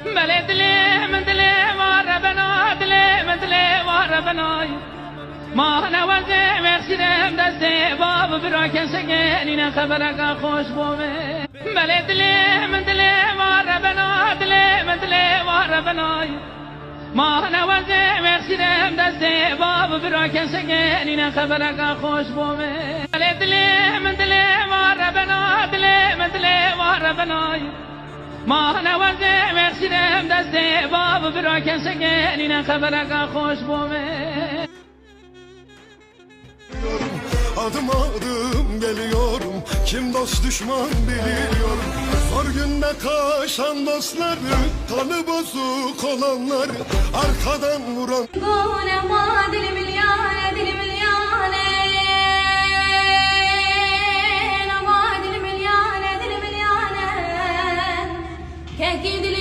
بلدلي من دلي وربنا دلي من دلي وربنا ما نوازي مرسيدم دستي باب براكن سجنين خبرك خوش بومي بلدلي من دلي وربنا دلي من دلي وربنا ما نوازي مرسيدم دستي باب براكن سجنين خبرك خوش بومي بلدلي من دلي وربنا دلي من دلي وربنا ما نوازي مرسيدم دستي باب براكن سجنين خبرك خوش بومي Adım adım geliyorum, kim dost düşman biliyorum. Zor günde kaçan dostları, kanı bozuk olanları, arkadan vuran. Can't give